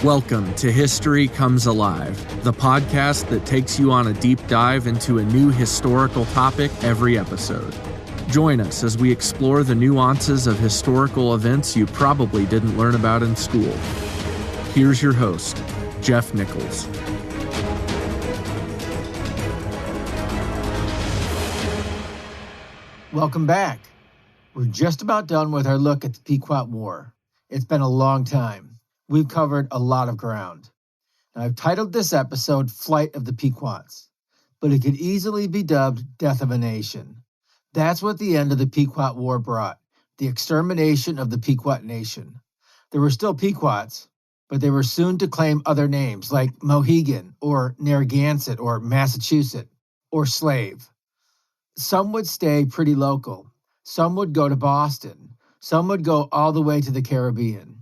Welcome to History Comes Alive, the podcast that takes you on a deep dive into a new historical topic every episode. Join us as we explore the nuances of historical events you probably didn't learn about in school. Here's your host, Jeff Nichols. Welcome back. We're just about done with our look at the Pequot War. It's been a long time. We've covered a lot of ground. Now, I've titled this episode Flight of the Pequots, but it could easily be dubbed Death of a Nation. That's what the end of the Pequot War brought, the extermination of the Pequot Nation. There were still Pequots, but they were soon to claim other names like Mohegan or Narragansett or Massachusetts or Slave. Some would stay pretty local. Some would go to Boston. Some would go all the way to the Caribbean.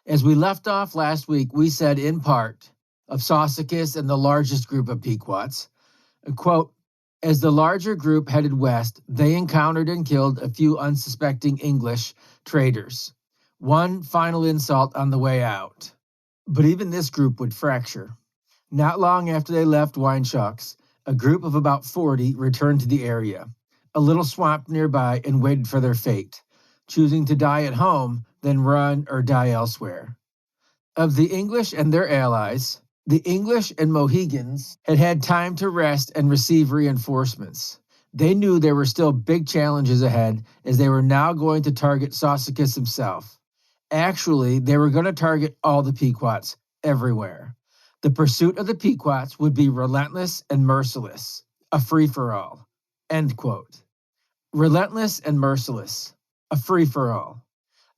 As we left off last week, we said in part of Saussicus and the largest group of Pequots, quote, as the larger group headed west, they encountered and killed a few unsuspecting English traders. One final insult on the way out. But even this group would fracture. Not long after they left Wineshucks, a group of about 40 returned to the area, a little swamp nearby, and waited for their fate, choosing to die at home than run or die elsewhere. Of the English and their allies, the English and Mohegans had had time to rest and receive reinforcements. They knew there were still big challenges ahead as they were now going to target Saussicus himself. Actually, they were going to target all the Pequots everywhere. The pursuit of the Pequots would be relentless and merciless, a free-for-all. End quote. Relentless and merciless, a free-for-all.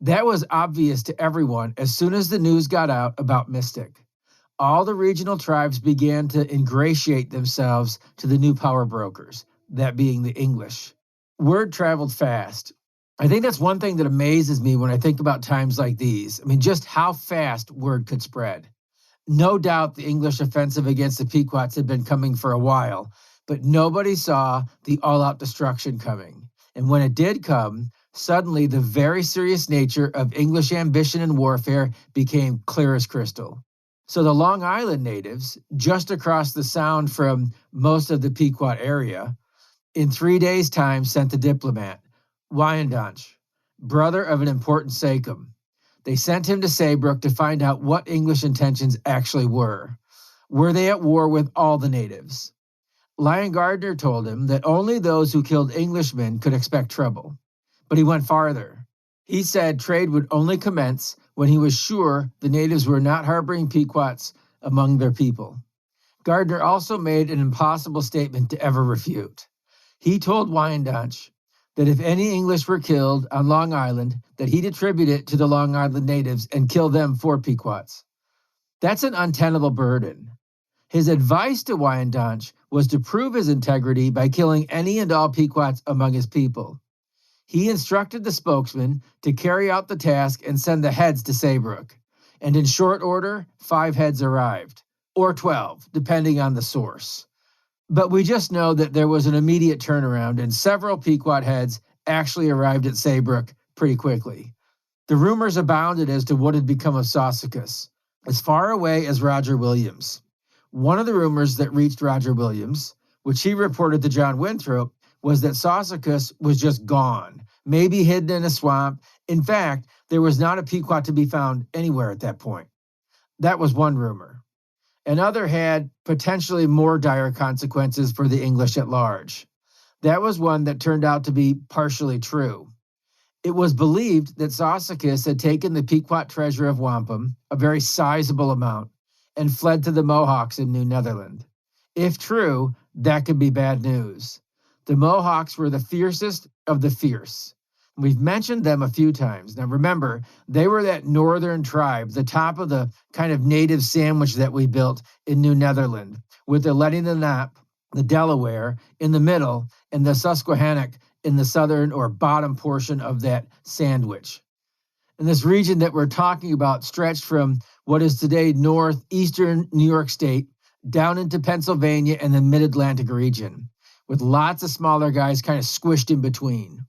That was obvious to everyone as soon as the news got out about Mystic. All the regional tribes began to ingratiate themselves to the new power brokers, that being the English. Word traveled fast. I think that's one thing that amazes me when I think about times like these. I mean, just how fast word could spread. No doubt the English offensive against the Pequots had been coming for a while, but nobody saw the all-out destruction coming. And when it did come, suddenly the very serious nature of English ambition and warfare became clear as crystal. So the Long Island natives, just across the sound from most of the Pequot area, in 3 days' time sent a diplomat, Wyandanch, brother of an important sachem. They sent him to Saybrook to find out what English intentions actually were. Were they at war with all the natives? Lion Gardner told him that only those who killed Englishmen could expect trouble. But he went farther. He said trade would only commence when he was sure the natives were not harboring Pequots among their people. Gardner also made an impossible statement to ever refute. He told Wyandanch that if any English were killed on Long Island, that he'd attribute it to the Long Island natives and kill them for Pequots. That's an untenable burden. His advice to Wyandanch was to prove his integrity by killing any and all Pequots among his people. He instructed the spokesman to carry out the task and send the heads to Saybrook. And in short order, 5 heads arrived, or 12, depending on the source. But we just know that there was an immediate turnaround and several Pequot heads actually arrived at Saybrook pretty quickly. The rumors abounded as to what had become of Saussicus, as far away as Roger Williams. One of the rumors that reached Roger Williams, which he reported to John Winthrop, was that Saussicus was just gone, maybe hidden in a swamp. In fact, there was not a Pequot to be found anywhere at that point. That was one rumor. Another had potentially more dire consequences for the English at large. That was one that turned out to be partially true. It was believed that Saussicus had taken the Pequot treasure of wampum, a very sizable amount, and fled to the Mohawks in New Netherland. If true, that could be bad news. The Mohawks were the fiercest of the fierce. We've mentioned them a few times. Now remember, they were that northern tribe, the top of the kind of native sandwich that we built in New Netherland, with the Lenni-Lenape, the Delaware, in the middle, and the Susquehannock in the southern or bottom portion of that sandwich. And this region that we're talking about stretched from what is today northeastern New York State down into Pennsylvania and the mid-Atlantic region, with lots of smaller guys kind of squished in between.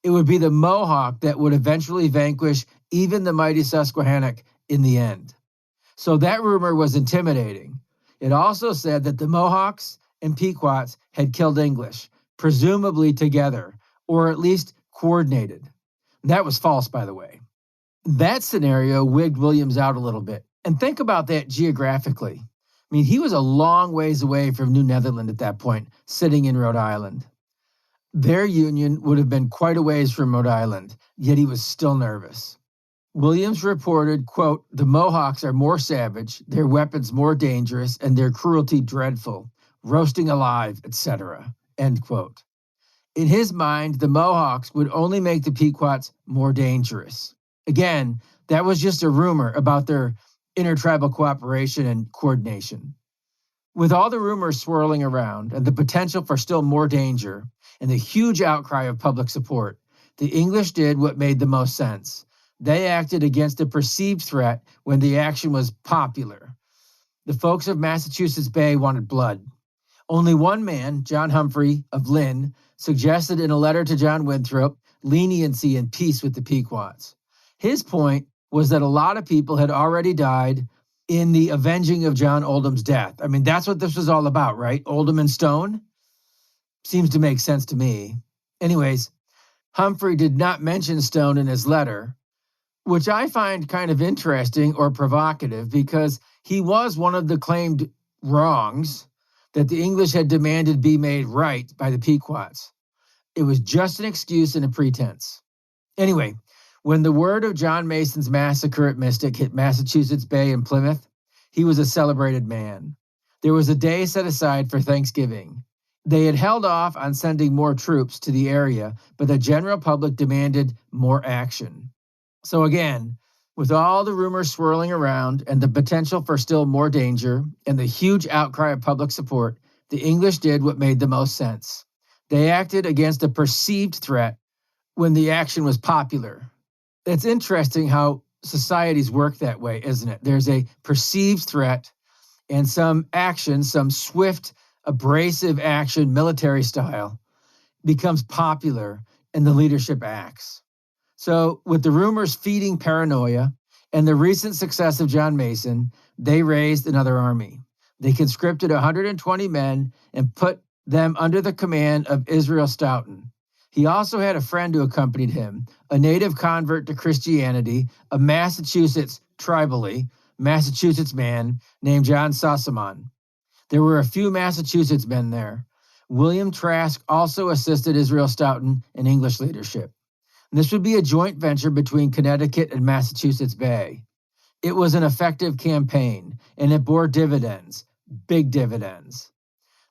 It would be the Mohawk that would eventually vanquish even the mighty Susquehannock in the end. So that rumor was intimidating. It also said that the Mohawks and Pequots had killed English, presumably together, or at least coordinated. That was false, by the way. That scenario wigged Williams out a little bit. And think about that geographically. I mean, he was a long ways away from New Netherland at that point, sitting in Rhode Island. Their union would have been quite a ways from Rhode Island, yet he was still nervous. Williams reported, quote, "The Mohawks are more savage, their weapons more dangerous, and their cruelty dreadful, roasting alive, etc." End quote. In his mind, the Mohawks would only make the Pequots more dangerous. Again, that was just a rumor about their intertribal cooperation and coordination. With all the rumors swirling around and the potential for still more danger and the huge outcry of public support, the English did what made the most sense. They acted against a perceived threat when the action was popular. The folks of Massachusetts Bay wanted blood. Only one man, John Humphrey of Lynn, suggested in a letter to John Winthrop leniency and peace with the Pequots. His point was that a lot of people had already died in the avenging of John Oldham's death. I mean, that's what this was all about, right? Oldham and Stone? Seems to make sense to me. Anyways, Humphrey did not mention Stone in his letter, which I find kind of interesting or provocative because he was one of the claimed wrongs that the English had demanded be made right by the Pequots. It was just an excuse and a pretense. Anyway, when the word of John Mason's massacre at Mystic hit Massachusetts Bay and Plymouth, he was a celebrated man. There was a day set aside for Thanksgiving. They had held off on sending more troops to the area, but the general public demanded more action. So again, with all the rumors swirling around and the potential for still more danger and the huge outcry of public support, the English did what made the most sense. They acted against a perceived threat when the action was popular. It's interesting how societies work that way, isn't it? There's a perceived threat and some action, some swift, abrasive action, military style, becomes popular and the leadership acts. So with the rumors feeding paranoia and the recent success of John Mason, they raised another army. They conscripted 120 men and put them under the command of Israel Stoughton. He also had a friend who accompanied him, a native convert to Christianity, a Massachusetts man named John Sossamon. There were a few Massachusetts men there. William Trask also assisted Israel Stoughton in English leadership. This would be a joint venture between Connecticut and Massachusetts Bay. It was an effective campaign, and it bore dividends, big dividends.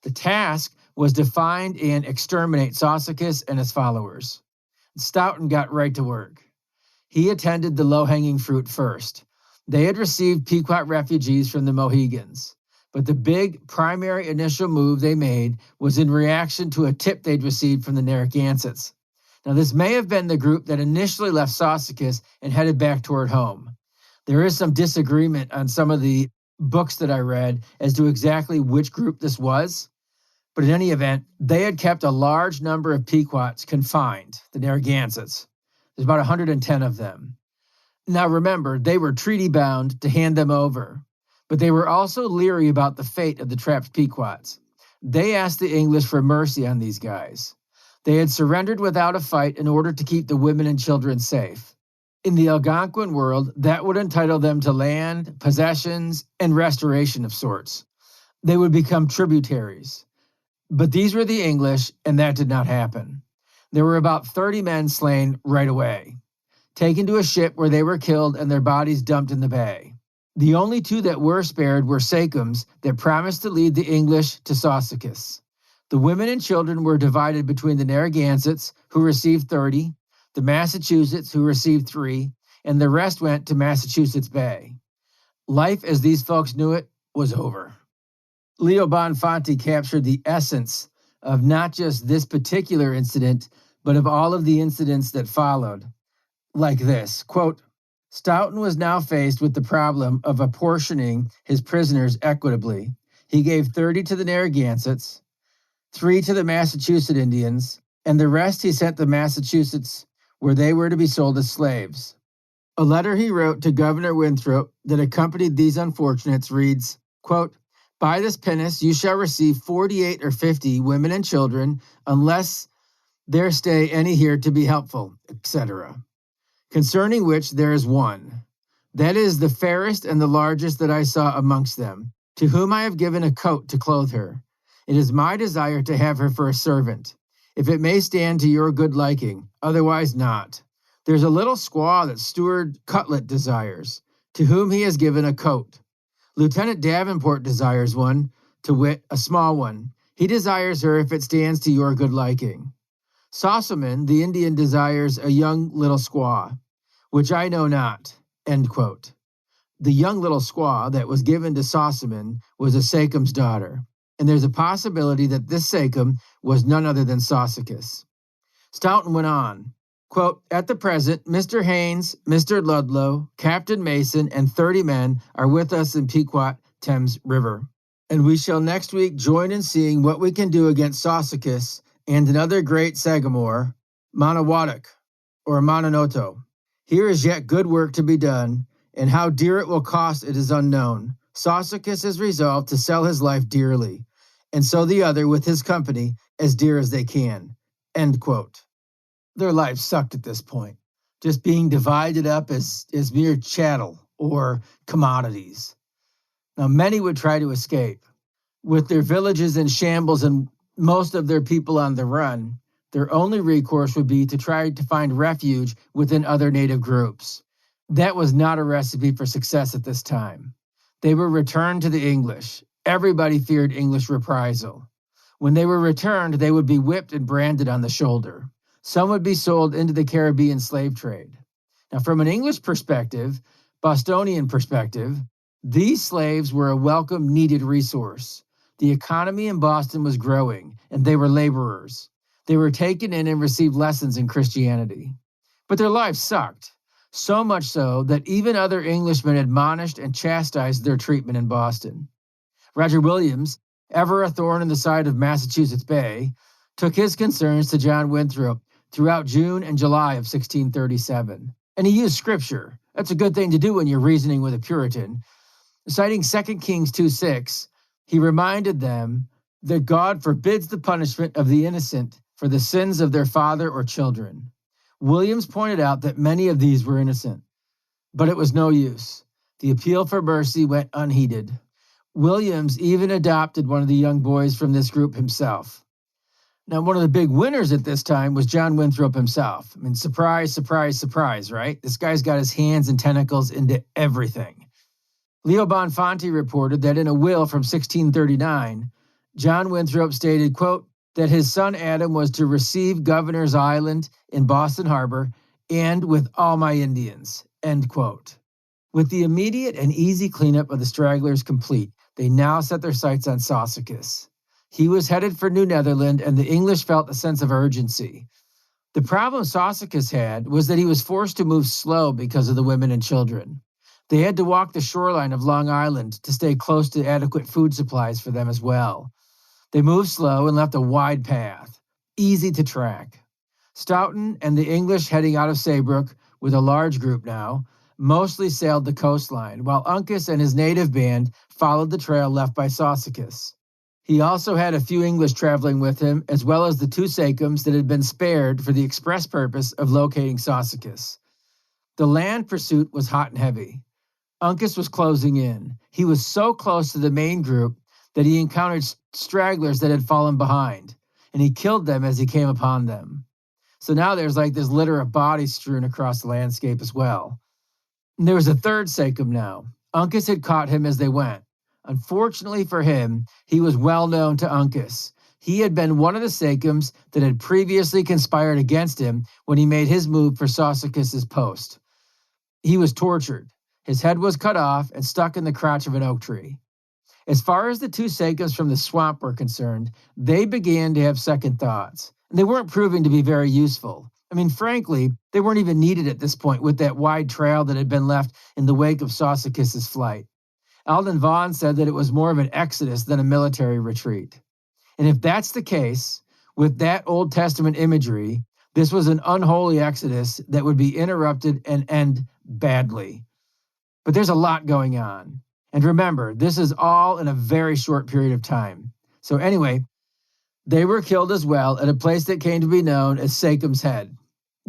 The task was to find and exterminate Saussicus and his followers. Stoughton got right to work. He attended the low-hanging fruit first. They had received Pequot refugees from the Mohegans, but the big primary initial move they made was in reaction to a tip they'd received from the Narragansetts. Now, this may have been the group that initially left Saussicus and headed back toward home. There is some disagreement on some of the books that I read as to exactly which group this was. But in any event, they had kept a large number of Pequots confined, the Narragansetts. There's about 110 of them. Now remember, they were treaty-bound to hand them over, but they were also leery about the fate of the trapped Pequots. They asked the English for mercy on these guys. They had surrendered without a fight in order to keep the women and children safe. In the Algonquin world, that would entitle them to land, possessions, and restoration of sorts. They would become tributaries. But these were the English, and that did not happen. There were about 30 men slain right away, taken to a ship where they were killed and their bodies dumped in the bay. The only two that were spared were Sachems that promised to lead the English to Saussicus. The women and children were divided between the Narragansetts, who received 30, the Massachusetts, who received 3, and the rest went to Massachusetts Bay. Life, as these folks knew it, was over. Leo Bonfanti captured the essence of not just this particular incident, but of all of the incidents that followed, like this, quote, "Stoughton was now faced with the problem of apportioning his prisoners equitably. He gave 30 to the Narragansetts, 3 to the Massachusetts Indians, and the rest he sent to Massachusetts, where they were to be sold as slaves. A letter he wrote to Governor Winthrop that accompanied these unfortunates reads, quote, "By this pinnace you shall receive 48 or 50 women and children, unless there stay any here to be helpful, etc. Concerning which there is one, that is the fairest and the largest that I saw amongst them, to whom I have given a coat to clothe her. It is my desire to have her for a servant, if it may stand to your good liking, otherwise not. There's a little squaw that Steward Cutlet desires, to whom he has given a coat. Lieutenant Davenport desires one, to wit, a small one. He desires her if it stands to your good liking. Sossaman, the Indian, desires a young little squaw, which I know not." End quote. The young little squaw that was given to Sossaman was a Sacom's daughter, and there's a possibility that this Sacom was none other than Saussicus. Stoughton went on, quote, "At the present, Mr. Haynes, Mr. Ludlow, Captain Mason, and 30 men are with us in Pequot, Thames River, and we shall next week join in seeing what we can do against Saussicus and another great Sagamore, Manawatuk, or Mananoto. Here is yet good work to be done, and how dear it will cost it is unknown. Saussicus is resolved to sell his life dearly, and so the other with his company as dear as they can." End quote. Their lives sucked at this point, just being divided up as mere chattel or commodities. Now, many would try to escape. With their villages in shambles and most of their people on the run, their only recourse would be to try to find refuge within other native groups. That was not a recipe for success at this time. They were returned to the English. Everybody feared English reprisal. When they were returned, they would be whipped and branded on the shoulder. Some would be sold into the Caribbean slave trade. Now, from an English perspective, Bostonian perspective, these slaves were a welcome, needed resource. The economy in Boston was growing, and they were laborers. They were taken in and received lessons in Christianity. But their lives sucked, so much so that even other Englishmen admonished and chastised their treatment in Boston. Roger Williams, ever a thorn in the side of Massachusetts Bay, took his concerns to John Winthrop throughout June and July of 1637. And he used scripture. That's a good thing to do when you're reasoning with a Puritan. Citing 2 Kings 2:6, he reminded them that God forbids the punishment of the innocent for the sins of their father or children. Williams pointed out that many of these were innocent, but it was no use. The appeal for mercy went unheeded. Williams even adopted one of the young boys from this group himself. Now, one of the big winners at this time was John Winthrop himself. I mean, surprise, surprise, surprise, right? This guy's got his hands and tentacles into everything. Leo Bonfanti reported that in a will from 1639, John Winthrop stated, quote, that his son Adam was to receive Governor's Island in Boston Harbor and with all my Indians, end quote. With the immediate and easy cleanup of the stragglers complete, they now set their sights on Saussicus. He was headed for New Netherland, and the English felt a sense of urgency. The problem Saussicus had was that he was forced to move slow because of the women and children. They had to walk the shoreline of Long Island to stay close to adequate food supplies for them as well. They moved slow and left a wide path, easy to track. Stoughton and the English heading out of Saybrook, with a large group now, mostly sailed the coastline, while Uncas and his native band followed the trail left by Saussicus. He also had a few English traveling with him, as well as the 2 Sacoms that had been spared for the express purpose of locating Saussicus. The land pursuit was hot and heavy. Uncas was closing in. He was so close to the main group that he encountered stragglers that had fallen behind, and he killed them as he came upon them. So now there's like this litter of bodies strewn across the landscape as well. And there was a 3rd Sacom now. Uncas had caught him as they went. Unfortunately for him, he was well known to Uncas. He had been one of the Sacoms that had previously conspired against him when he made his move for Saussicus's post. He was tortured. His head was cut off and stuck in the crotch of an oak tree. As far as the 2 Sacoms from the swamp were concerned, they began to have second thoughts. And they weren't proving to be very useful. I mean, frankly, they weren't even needed at this point with that wide trail that had been left in the wake of Saussicus's flight. Alden Vaughan said that it was more of an exodus than a military retreat. And if that's the case, with that Old Testament imagery, this was an unholy exodus that would be interrupted and end badly. But there's a lot going on. And remember, this is all in a very short period of time. So anyway, they were killed as well at a place that came to be known as Sachems Head,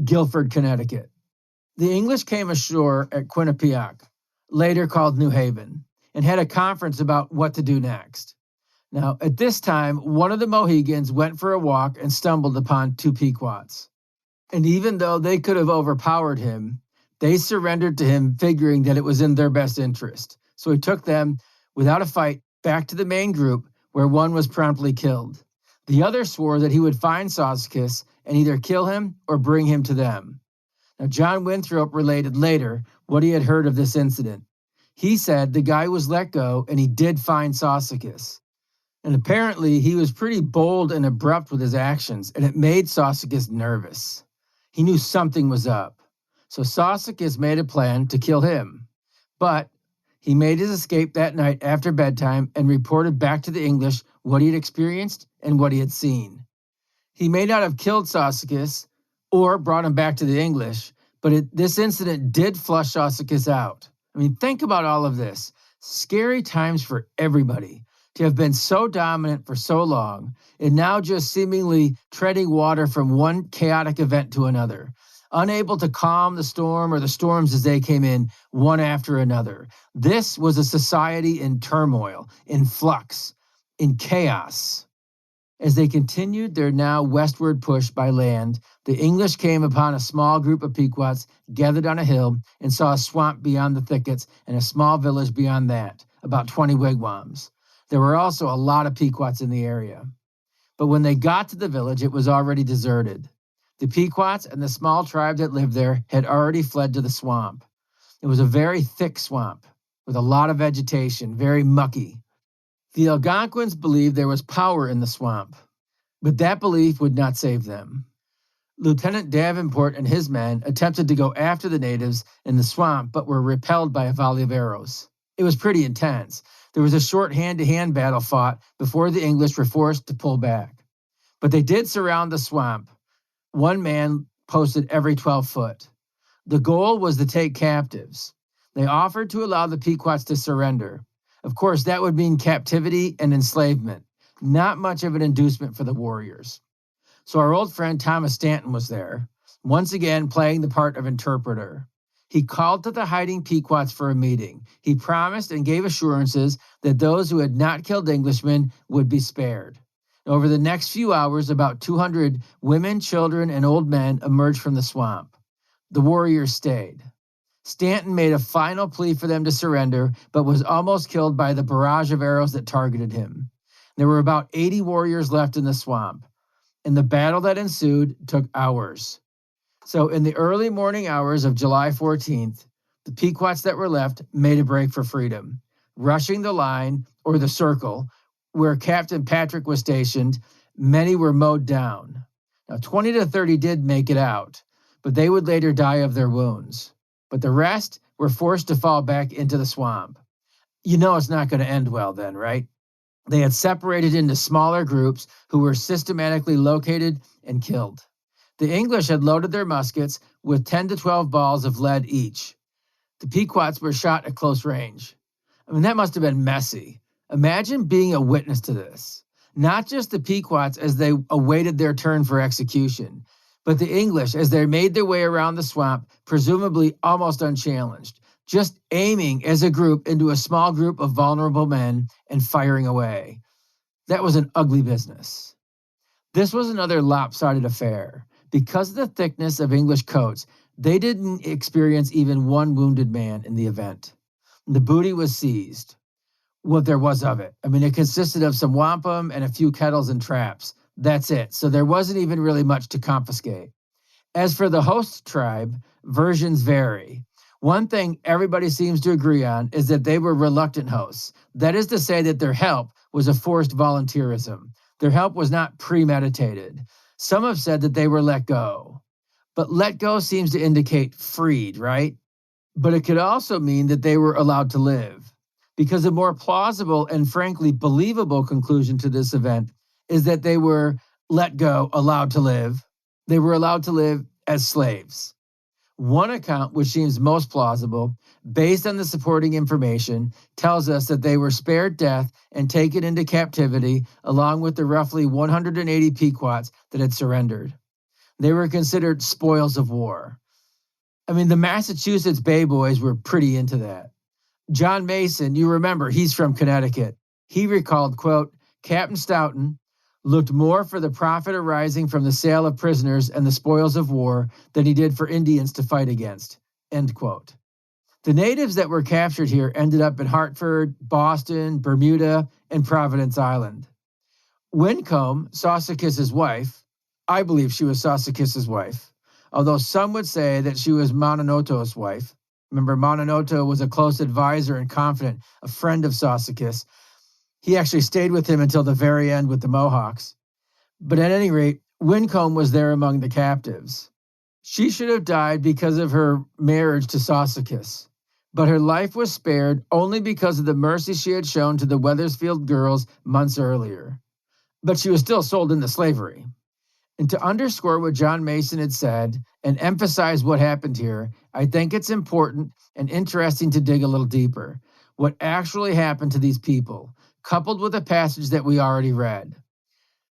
Guilford, Connecticut. The English came ashore at Quinnipiac, later called New Haven, and had a conference about what to do next. Now, at this time, one of the Mohegans went for a walk and stumbled upon two Pequots. And even though they could have overpowered him, they surrendered to him, figuring that it was in their best interest. So he took them, without a fight, back to the main group, where one was promptly killed. The other swore that he would find Saucicus and either kill him or bring him to them. Now, John Winthrop related later what he had heard of this incident. He said the guy was let go and he did find Saucicus. And apparently he was pretty bold and abrupt with his actions, and it made Saucicus nervous. He knew something was up. So Saucicus made a plan to kill him. But he made his escape that night after bedtime and reported back to the English what he had experienced and what he had seen. He may not have killed Saucicus or brought him back to the English, but this incident did flush Saucicus out. I mean, think about all of this. Scary times for everybody. To have been so dominant for so long and now just seemingly treading water from one chaotic event to another, unable to calm the storm or the storms as they came in one after another. This was a society in turmoil, in flux, in chaos. As they continued their now westward push by land, the English came upon a small group of Pequots gathered on a hill and saw a swamp beyond the thickets and a small village beyond that, about 20 wigwams. There were also a lot of Pequots in the area. But when they got to the village, it was already deserted. The Pequots and the small tribe that lived there had already fled to the swamp. It was a very thick swamp with a lot of vegetation, very mucky. The Algonquins believed there was power in the swamp, but that belief would not save them. Lieutenant Davenport and his men attempted to go after the natives in the swamp, but were repelled by a volley of arrows. It was pretty intense. There was a short hand-to-hand battle fought before the English were forced to pull back. But they did surround the swamp. One man posted every 12 foot. The goal was to take captives. They offered to allow the Pequots to surrender. Of course, that would mean captivity and enslavement. Not much of an inducement for the warriors. So our old friend Thomas Stanton was there, once again playing the part of interpreter. He called to the hiding Pequots for a meeting. He promised and gave assurances that those who had not killed Englishmen would be spared. Over the next few hours, about 200 women, children, and old men emerged from the swamp. The warriors stayed. Stanton made a final plea for them to surrender, but was almost killed by the barrage of arrows that targeted him. There were about 80 warriors left in the swamp, and the battle that ensued took hours. So in the early morning hours of July 14th, the Pequots that were left made a break for freedom, rushing the line, or the circle, where Captain Patrick was stationed. Many were mowed down. Now, 20 to 30 did make it out, but they would later die of their wounds. But the rest were forced to fall back into the swamp. You know it's not going to end well then, right? They had separated into smaller groups who were systematically located and killed. The English had loaded their muskets with 10 to 12 balls of lead each. The Pequots were shot at close range. I mean, that must have been messy. Imagine being a witness to this. Not just the Pequots as they awaited their turn for execution, but the English as they made their way around the swamp, presumably almost unchallenged, just aiming as a group into a small group of vulnerable men and firing away. That was an ugly business. This was another lopsided affair. Because of the thickness of English coats, they didn't experience even one wounded man in the event. The booty was seized. What there was of it. I mean, it consisted of some wampum and a few kettles and traps. That's it. So there wasn't even really much to confiscate. As for the host tribe, versions vary. One thing everybody seems to agree on is that they were reluctant hosts. That is to say that their help was a forced volunteerism. Their help was not premeditated. Some have said that they were let go. But let go seems to indicate freed, right? But it could also mean that they were allowed to live. Because a more plausible and frankly believable conclusion to this event is that they were let go, allowed to live. They were allowed to live as slaves. One account, which seems most plausible, based on the supporting information, tells us that they were spared death and taken into captivity along with the roughly 180 Pequots that had surrendered. They were considered spoils of war. I mean, the Massachusetts Bay Boys were pretty into that. John Mason, you remember, he's from Connecticut. He recalled, quote, Captain Stoughton looked more for the profit arising from the sale of prisoners and the spoils of war than he did for Indians to fight against, end quote. The natives that were captured here ended up in Hartford, Boston, Bermuda, and Providence Island. Wincombe, Saussicus's wife, I believe she was Saussicus's wife, although some would say that she was Mononnoto's wife. Remember, Mononnoto was a close advisor and confidant, a friend of Saussicus. He actually stayed with him until the very end with the Mohawks. But at any rate, Wincombe was there among the captives. She should have died because of her marriage to Saussicus, but her life was spared only because of the mercy she had shown to the Wethersfield girls months earlier. But she was still sold into slavery. And to underscore what John Mason had said and emphasize what happened here, I think it's important and interesting to dig a little deeper. What actually happened to these people, coupled with a passage that we already read.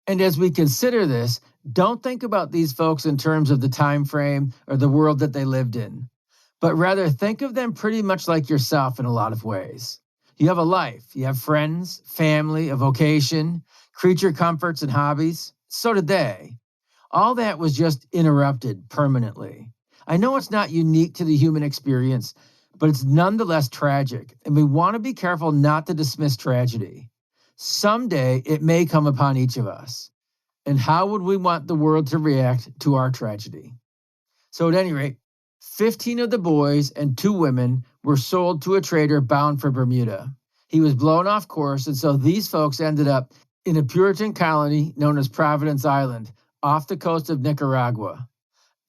And as we consider this, don't think about these folks in terms of the time frame or the world that they lived in, but rather think of them pretty much like yourself in a lot of ways. You have a life, you have friends, family, a vocation, creature comforts and hobbies. So did they. All that was just interrupted permanently. I know it's not unique to the human experience, but it's nonetheless tragic, and we want to be careful not to dismiss tragedy. Someday it may come upon each of us. And how would we want the world to react to our tragedy? So at any rate, 15 of the boys and 2 women were sold to a trader bound for Bermuda. He was blown off course, and so these folks ended up in a Puritan colony known as Providence Island, off the coast of Nicaragua.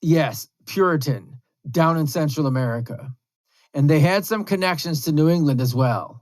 Yes, Puritan, down in Central America. And they had some connections to New England as well.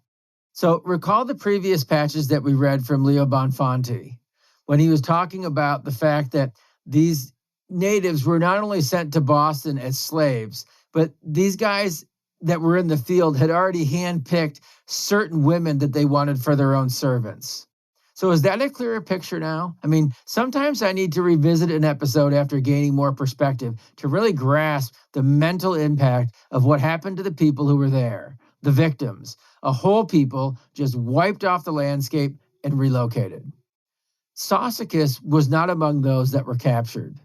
So recall the previous patches that we read from Leo Bonfanti, when he was talking about the fact that these natives were not only sent to Boston as slaves, but these guys that were in the field had already handpicked certain women that they wanted for their own servants. So is that a clearer picture now? I mean, sometimes I need to revisit an episode after gaining more perspective to really grasp the mental impact of what happened to the people who were there, the victims, a whole people just wiped off the landscape and relocated. Saussicus was not among those that were captured.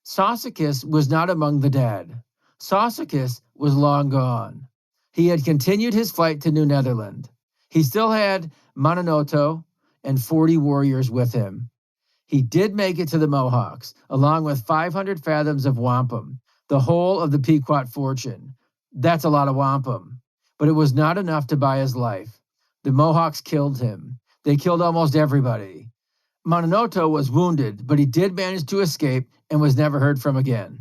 Saussicus was not among the dead. Saussicus was long gone. He had continued his flight to New Netherland. He still had Mononnoto and 40 warriors with him. He did make it to the Mohawks, along with 500 fathoms of wampum, the whole of the Pequot fortune. That's a lot of wampum, but it was not enough to buy his life. The Mohawks killed him. They killed almost everybody. Mononnoto was wounded, but he did manage to escape and was never heard from again.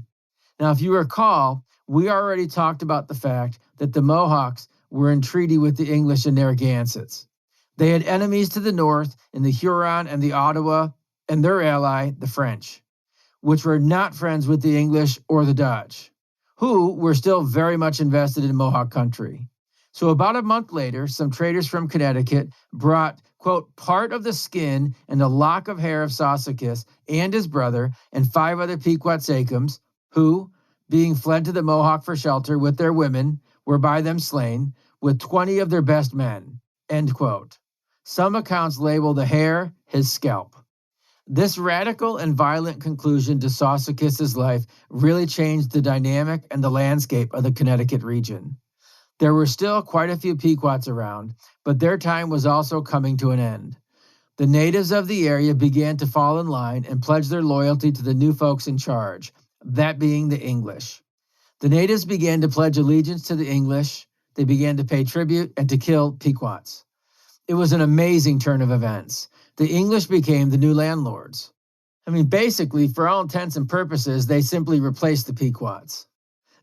Now, if you recall, we already talked about the fact that the Mohawks were in treaty with the English and Narragansetts. They had enemies to the north in the Huron and the Ottawa, and their ally, the French, which were not friends with the English or the Dutch, who were still very much invested in Mohawk country. So about a month later, some traders from Connecticut brought, quote, part of the skin and a lock of hair of Saussicus and his brother and 5 other Pequot sachems, who, being fled to the Mohawk for shelter with their women, were by them slain, with 20 of their best men, end quote. Some accounts label the hair his scalp. This radical and violent conclusion to Saussicus's life really changed the dynamic and the landscape of the Connecticut region. There were still quite a few Pequots around, but their time was also coming to an end. The natives of the area began to fall in line and pledge their loyalty to the new folks in charge, that being the English. The natives began to pledge allegiance to the English. They began to pay tribute and to kill Pequots. It was an amazing turn of events. The English became the new landlords. I mean, basically, for all intents and purposes, they simply replaced the Pequots.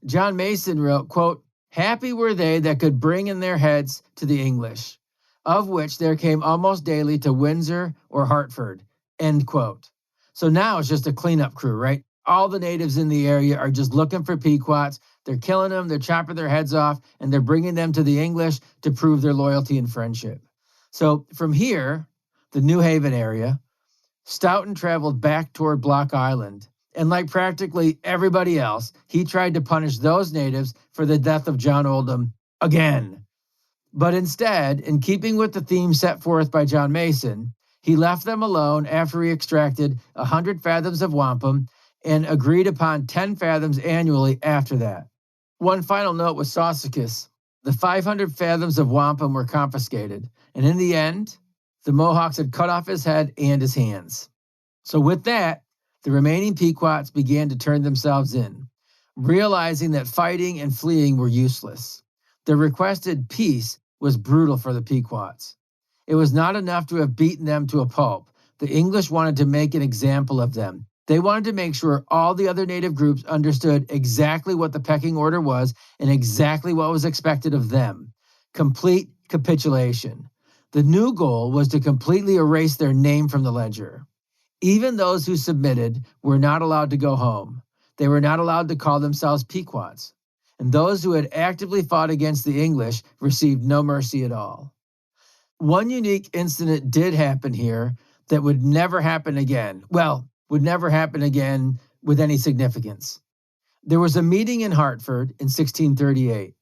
John Mason wrote, quote, happy were they that could bring in their heads to the English, of which there came almost daily to Windsor or Hartford, end quote. So now it's just a cleanup crew, right? All the natives in the area are just looking for Pequots. They're killing them, they're chopping their heads off, and they're bringing them to the English to prove their loyalty and friendship. So from here, the New Haven area, Stoughton traveled back toward Block Island. And like practically everybody else, he tried to punish those natives for the death of John Oldham again. But instead, in keeping with the theme set forth by John Mason, he left them alone after he extracted 100 fathoms of wampum and agreed upon 10 fathoms annually after that. One final note with Saussicus. The 500 fathoms of wampum were confiscated, and in the end, the Mohawks had cut off his head and his hands. So with that, the remaining Pequots began to turn themselves in, realizing that fighting and fleeing were useless. The requested peace was brutal for the Pequots. It was not enough to have beaten them to a pulp. The English wanted to make an example of them. They wanted to make sure all the other native groups understood exactly what the pecking order was and exactly what was expected of them. Complete capitulation. The new goal was to completely erase their name from the ledger. Even those who submitted were not allowed to go home. They were not allowed to call themselves Pequots. And those who had actively fought against the English received no mercy at all. One unique incident did happen here that would never happen again. Well, would never happen again with any significance. There was a meeting in Hartford in 1638.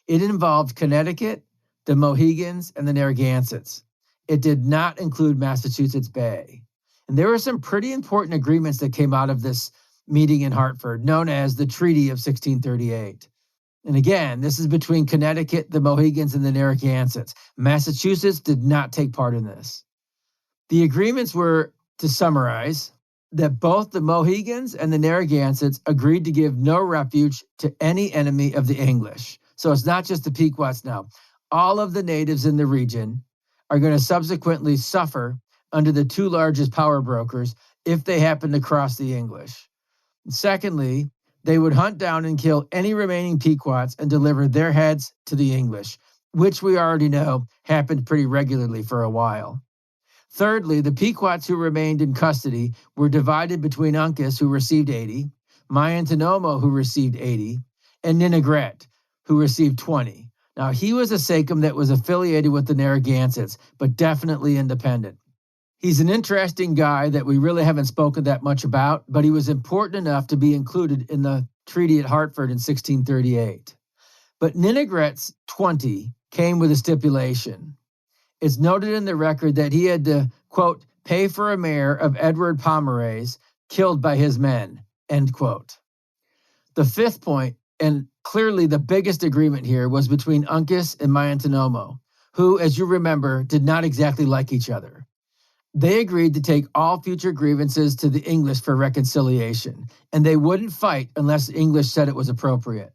It involved Connecticut, the Mohegans, and the Narragansetts. It did not include Massachusetts Bay. And there were some pretty important agreements that came out of this meeting in Hartford, known as the Treaty of 1638. And again, this is between Connecticut, the Mohegans, and the Narragansetts. Massachusetts did not take part in this. The agreements were, to summarize, that both the Mohegans and the Narragansetts agreed to give no refuge to any enemy of the English. So it's not just the Pequots now. All of the natives in the region are going to subsequently suffer under the two largest power brokers if they happen to cross the English. And secondly, they would hunt down and kill any remaining Pequots and deliver their heads to the English, which we already know happened pretty regularly for a while. Thirdly, the Pequots who remained in custody were divided between Uncas, who received 80, Mayantonomo, who received 80, and Ninigret, who received 20. Now, he was a sachem that was affiliated with the Narragansetts, but definitely independent. He's an interesting guy that we really haven't spoken that much about, but he was important enough to be included in the treaty at Hartford in 1638. But Ninigret's 20 came with a stipulation. It's noted in the record that he had to, quote, pay for a mare of Edward Pomeroy's killed by his men, end quote. The fifth point, and clearly the biggest agreement here, was between Uncas and Mayantonomo, who, as you remember, did not exactly like each other. They agreed to take all future grievances to the English for reconciliation, and they wouldn't fight unless the English said it was appropriate.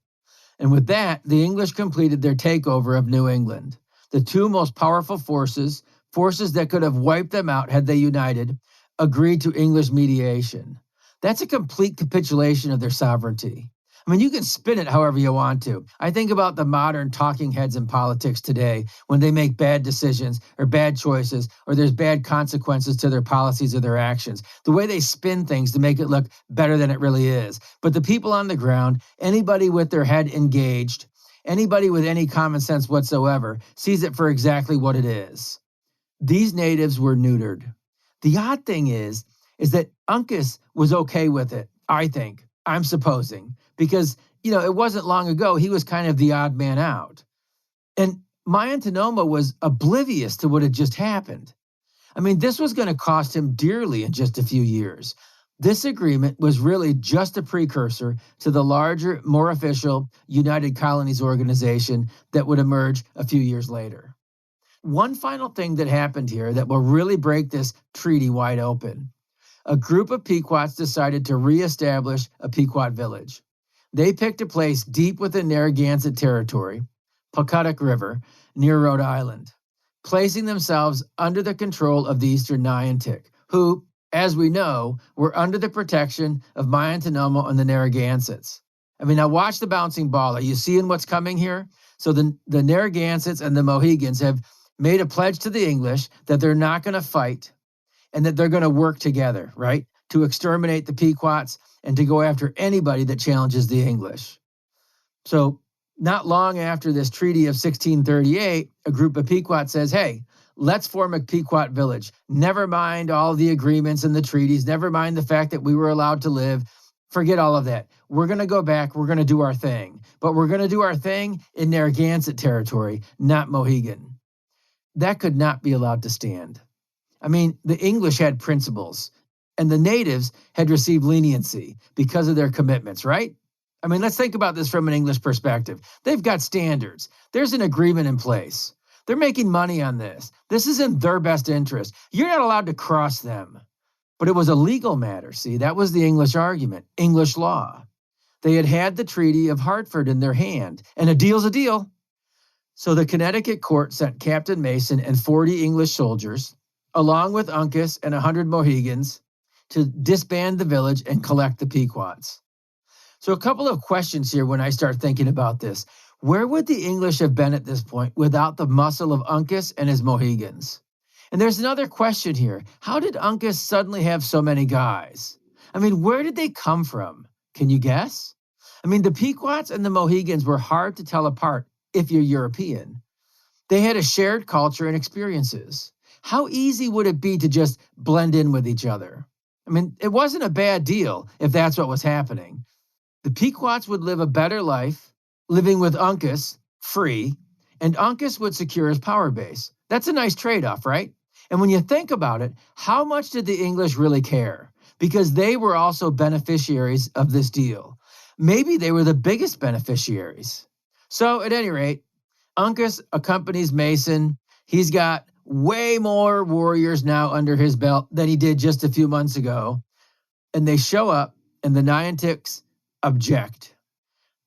And with that, the English completed their takeover of New England. The two most powerful forces that could have wiped them out had they united, agreed to English mediation. That's a complete capitulation of their sovereignty. I mean, you can spin it however you want to. I think about the modern talking heads in politics today when they make bad decisions or bad choices or there's bad consequences to their policies or their actions. The way they spin things to make it look better than it really is. But the people on the ground, anybody with their head engaged, anybody with any common sense whatsoever, sees it for exactly what it is. These natives were neutered. The odd thing is that Uncas was okay with it, I think. I'm supposing, because, it wasn't long ago he was kind of the odd man out. And Mayantonomo was oblivious to what had just happened. I mean, this was going to cost him dearly in just a few years. This agreement was really just a precursor to the larger, more official United Colonies organization that would emerge a few years later. One final thing that happened here that will really break this treaty wide open. A group of Pequots decided to reestablish a Pequot village. They picked a place deep within Narragansett territory, Pawcatuck River, near Rhode Island, placing themselves under the control of the Eastern Niantic, who, as we know, were under the protection of Mayantonomo and the Narragansetts. I mean, now watch the bouncing ball. Are you seeing what's coming here? So the Narragansetts and the Mohegans have made a pledge to the English that they're not going to fight and that they're going to work together, right, to exterminate the Pequots and to go after anybody that challenges the English. So not long after this treaty of 1638, a group of Pequots says, hey, let's form a Pequot village. Never mind all the agreements and the treaties. Never mind the fact that we were allowed to live. Forget all of that. We're going to go back. We're going to do our thing. But we're going to do our thing in Narragansett territory, not Mohegan. That could not be allowed to stand. I mean, the English had principles, and the natives had received leniency because of their commitments, right? I mean, let's think about this from an English perspective. They've got standards. There's an agreement in place. They're making money on this. This is in their best interest. You're not allowed to cross them. But it was a legal matter, see? That was the English argument, English law. They had the Treaty of Hartford in their hand, and a deal's a deal. So the Connecticut court sent Captain Mason and 40 English soldiers, along with Uncas and 100 Mohegans, to disband the village and collect the Pequots. So a couple of questions here when I start thinking about this. Where would the English have been at this point without the muscle of Uncas and his Mohegans? And there's another question here. How did Uncas suddenly have so many guys? I mean, where did they come from? Can you guess? I mean, the Pequots and the Mohegans were hard to tell apart if you're European. They had a shared culture and experiences. How easy would it be to just blend in with each other? I mean, it wasn't a bad deal if that's what was happening. The Pequots would live a better life, living with Uncas, free, and Uncas would secure his power base. That's a nice trade-off, right? And when you think about it, how much did the English really care? Because they were also beneficiaries of this deal. Maybe they were the biggest beneficiaries. So at any rate, Uncas accompanies Mason. He's got way more warriors now under his belt than he did just a few months ago. And they show up, and the Nyanticks object.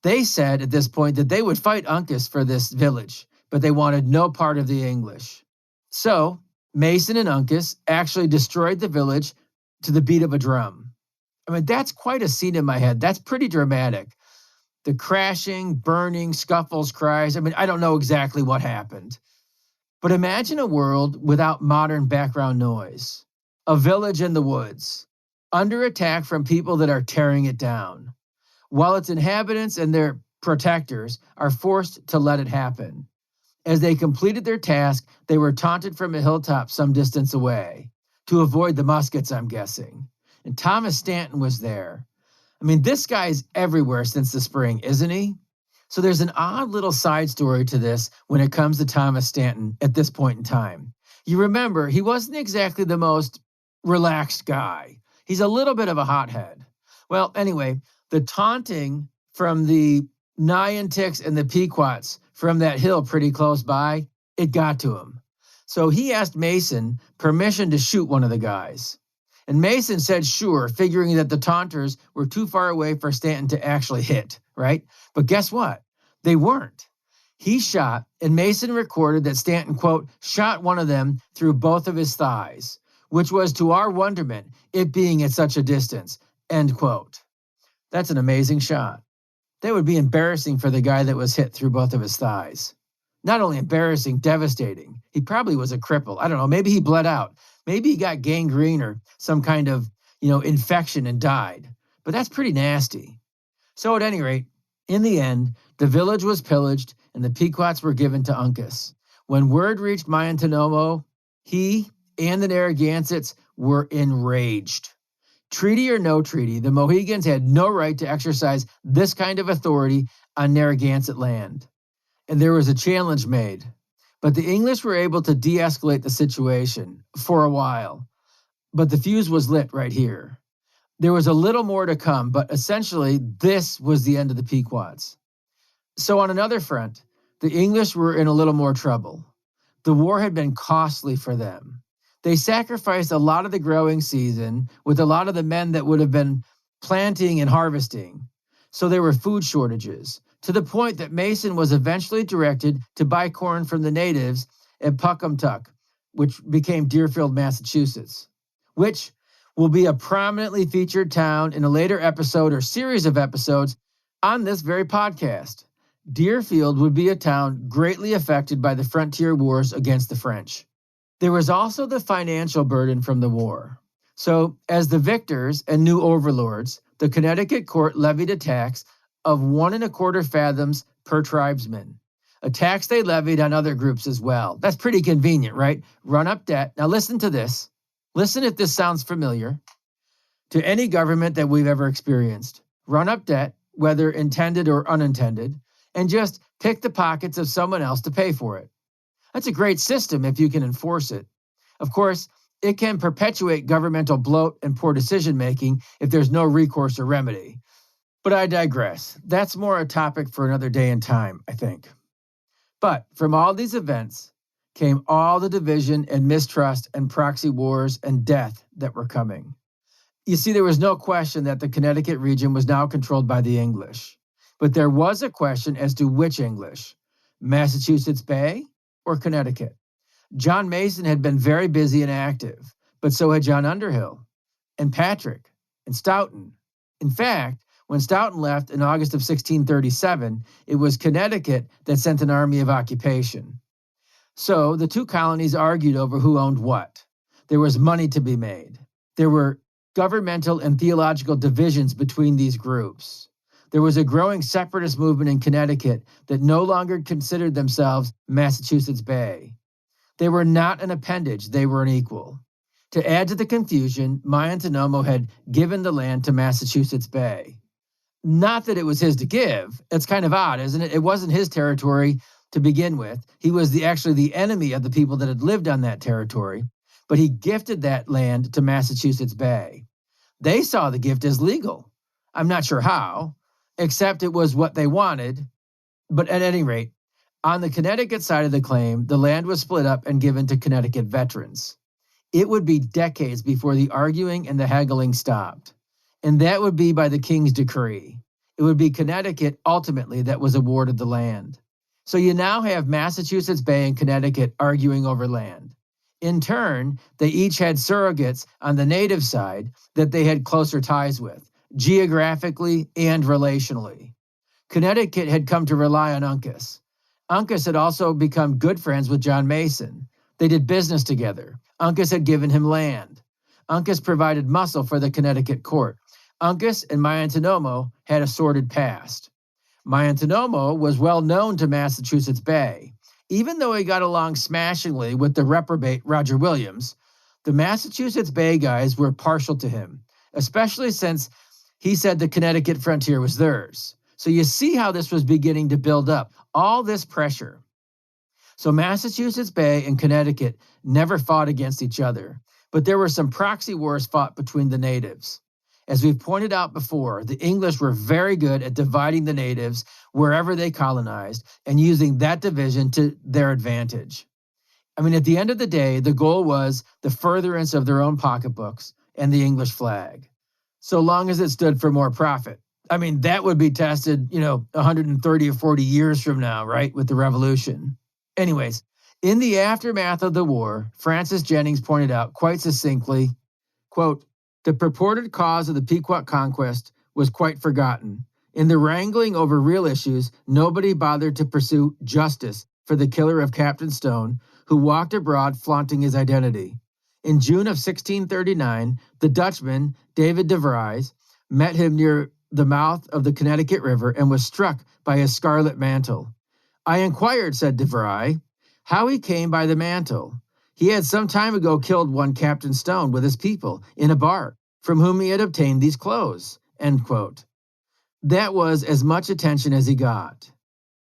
They said at this point that they would fight Uncas for this village, but they wanted no part of the English. So Mason and Uncas actually destroyed the village to the beat of a drum. I mean, that's quite a scene in my head. That's pretty dramatic. The crashing, burning, scuffles, cries. I mean, I don't know exactly what happened. But imagine a world without modern background noise. A village in the woods, under attack from people that are tearing it down, while its inhabitants and their protectors are forced to let it happen. As they completed their task, they were taunted from a hilltop some distance away, to avoid the muskets, I'm guessing. And Thomas Stanton was there. I mean, this guy's everywhere since the spring, isn't he? So there's an odd little side story to this when it comes to Thomas Stanton at this point in time. You remember, he wasn't exactly the most relaxed guy. He's a little bit of a hothead. Well, anyway, the taunting from the Nyanticks and the Pequots from that hill pretty close by, it got to him. So he asked Mason permission to shoot one of the guys. And Mason said sure, figuring that the taunters were too far away for Stanton to actually hit, right? But guess what? They weren't. He shot, and Mason recorded that Stanton, quote, shot one of them through both of his thighs, which was to our wonderment, it being at such a distance, end quote. That's an amazing shot. That would be embarrassing for the guy that was hit through both of his thighs. Not only embarrassing, devastating. He probably was a cripple. I don't know. Maybe he bled out. Maybe he got gangrene or some kind of, infection and died. But that's pretty nasty. So at any rate, in the end, the village was pillaged and the Pequots were given to Uncas. When word reached Mayantonomo, he and the Narragansetts were enraged. Treaty or no treaty, the Mohegans had no right to exercise this kind of authority on Narragansett land. And there was a challenge made. But the English were able to de-escalate the situation for a while. But the fuse was lit right here. There was a little more to come, but essentially this was the end of the Pequots. So on another front, the English were in a little more trouble. The war had been costly for them. They sacrificed a lot of the growing season with a lot of the men that would have been planting and harvesting. So there were food shortages, to the point that Mason was eventually directed to buy corn from the natives at Puckumtuck, which became Deerfield, Massachusetts, which will be a prominently featured town in a later episode or series of episodes on this very podcast. Deerfield would be a town greatly affected by the frontier wars against the French. There was also the financial burden from the war. So, as the victors and new overlords, the Connecticut court levied a tax of 1.25 fathoms per tribesman, a tax they levied on other groups as well. That's pretty convenient, right? Run-up debt. Now listen to this. Listen if this sounds familiar to any government that we've ever experienced. Run-up debt, whether intended or unintended, and just pick the pockets of someone else to pay for it. That's a great system if you can enforce it. Of course, it can perpetuate governmental bloat and poor decision-making if there's no recourse or remedy. But I digress. That's more a topic for another day and time, I think. But from all these events came all the division and mistrust and proxy wars and death that were coming. You see, there was no question that the Connecticut region was now controlled by the English. But there was a question as to which English, Massachusetts Bay or Connecticut. John Mason had been very busy and active, but so had John Underhill and Patrick and Stoughton. In fact, when Stoughton left in August of 1637, it was Connecticut that sent an army of occupation. So the two colonies argued over who owned what. There was money to be made. There were governmental and theological divisions between these groups. There was a growing separatist movement in Connecticut that no longer considered themselves Massachusetts Bay. They were not an appendage, they were an equal. To add to the confusion, Mayantonomo had given the land to Massachusetts Bay. Not that it was his to give. It's kind of odd, isn't it? It wasn't his territory to begin with. He was actually the enemy of the people that had lived on that territory, but he gifted that land to Massachusetts Bay. They saw the gift as legal. I'm not sure how, except it was what they wanted. But at any rate, on the Connecticut side of the claim, the land was split up and given to Connecticut veterans. It would be decades before the arguing and the haggling stopped. And that would be by the king's decree. It would be Connecticut, ultimately, that was awarded the land. So you now have Massachusetts Bay and Connecticut arguing over land. In turn, they each had surrogates on the native side that they had closer ties with, geographically and relationally. Connecticut had come to rely on Uncas. Uncas had also become good friends with John Mason. They did business together. Uncas had given him land. Uncas provided muscle for the Connecticut court. Uncas and Mayantonomo had a sordid past. Mayantonomo was well known to Massachusetts Bay. Even though he got along smashingly with the reprobate Roger Williams, the Massachusetts Bay guys were partial to him, especially since he said the Connecticut frontier was theirs. So you see how this was beginning to build up, all this pressure. So Massachusetts Bay and Connecticut never fought against each other, but there were some proxy wars fought between the natives. As we've pointed out before, the English were very good at dividing the natives wherever they colonized and using that division to their advantage. I mean, at the end of the day, the goal was the furtherance of their own pocketbooks and the English flag, so long as it stood for more profit. I mean, that would be tested, 130 or 40 years from now, right, with the Revolution. Anyways, in the aftermath of the war, Francis Jennings pointed out quite succinctly, quote, "The purported cause of the Pequot conquest was quite forgotten. In the wrangling over real issues, nobody bothered to pursue justice for the killer of Captain Stone, who walked abroad flaunting his identity. In June of 1639, the Dutchman, David de Vries, met him near the mouth of the Connecticut River and was struck by his scarlet mantle. I inquired, said de Vries, how he came by the mantle. He had some time ago killed one Captain Stone with his people in a bark, from whom he had obtained these clothes." End quote. That was as much attention as he got.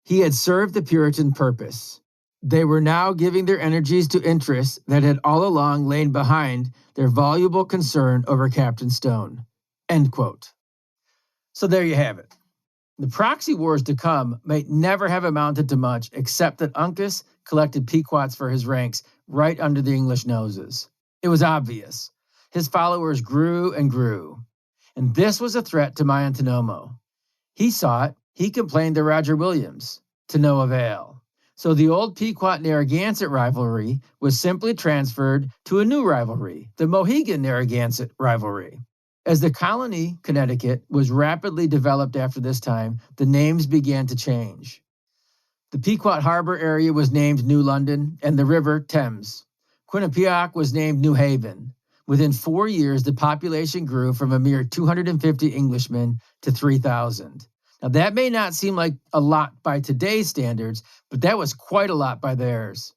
He had served the Puritan purpose. They were now giving their energies to interests that had all along lain behind their voluble concern over Captain Stone. End quote. So there you have it. The proxy wars to come may never have amounted to much except that Uncas collected Pequots for his ranks right under the English noses. It was obvious. His followers grew and grew. And this was a threat to Mayantonomo. He saw it. He complained to Roger Williams, to no avail. So the old Pequot-Narragansett rivalry was simply transferred to a new rivalry, the Mohegan-Narragansett rivalry. As the colony, Connecticut, was rapidly developed after this time, the names began to change. The Pequot Harbor area was named New London, and the river Thames. Quinnipiac was named New Haven. Within 4 years, the population grew from a mere 250 Englishmen to 3,000. Now, that may not seem like a lot by today's standards, but that was quite a lot by theirs.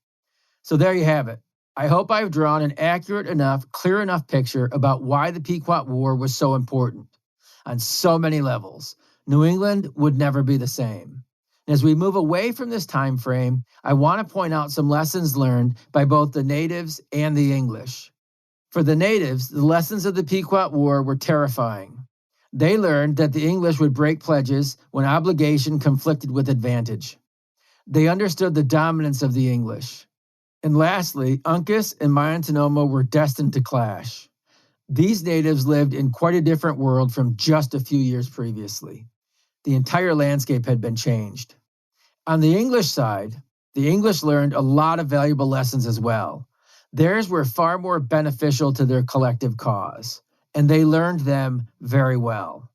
So there you have it. I hope I've drawn an accurate enough, clear enough picture about why the Pequot War was so important. On so many levels, New England would never be the same. And as we move away from this time frame, I want to point out some lessons learned by both the natives and the English. For the natives, the lessons of the Pequot War were terrifying. They learned that the English would break pledges when obligation conflicted with advantage. They understood the dominance of the English. And lastly, Uncas and Mayantanoma were destined to clash. These natives lived in quite a different world from just a few years previously. The entire landscape had been changed. On the English side, the English learned a lot of valuable lessons as well. Theirs were far more beneficial to their collective cause, and they learned them very well.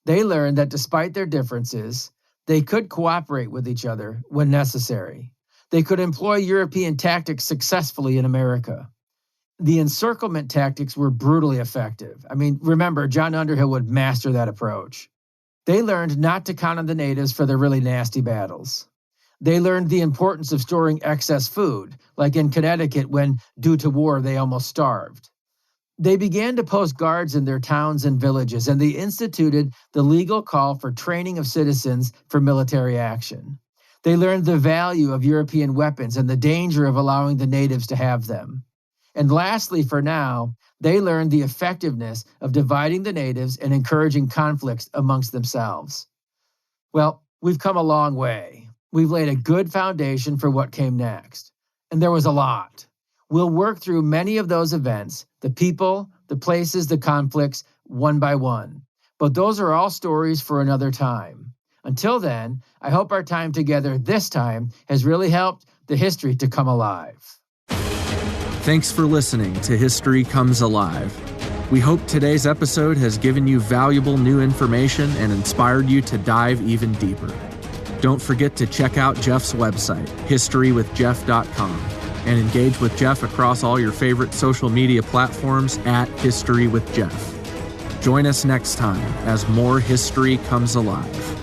They learned that despite their differences, they could cooperate with each other when necessary. They could employ European tactics successfully in America. The encirclement tactics were brutally effective. Remember, John Underhill would master that approach. They learned not to count on the natives for their really nasty battles. They learned the importance of storing excess food, like in Connecticut when, due to war, they almost starved. They began to post guards in their towns and villages, and they instituted the legal call for training of citizens for military action. They learned the value of European weapons and the danger of allowing the natives to have them. And lastly, for now, they learned the effectiveness of dividing the natives and encouraging conflicts amongst themselves. Well, we've come a long way. We've laid a good foundation for what came next. And there was a lot. We'll work through many of those events, the people, the places, the conflicts, one by one. But those are all stories for another time. Until then, I hope our time together this time has really helped the history to come alive. Thanks for listening to History Comes Alive. We hope today's episode has given you valuable new information and inspired you to dive even deeper. Don't forget to check out Jeff's website, historywithjeff.com, and engage with Jeff across all your favorite social media platforms at History with Jeff. Join us next time as more history comes alive.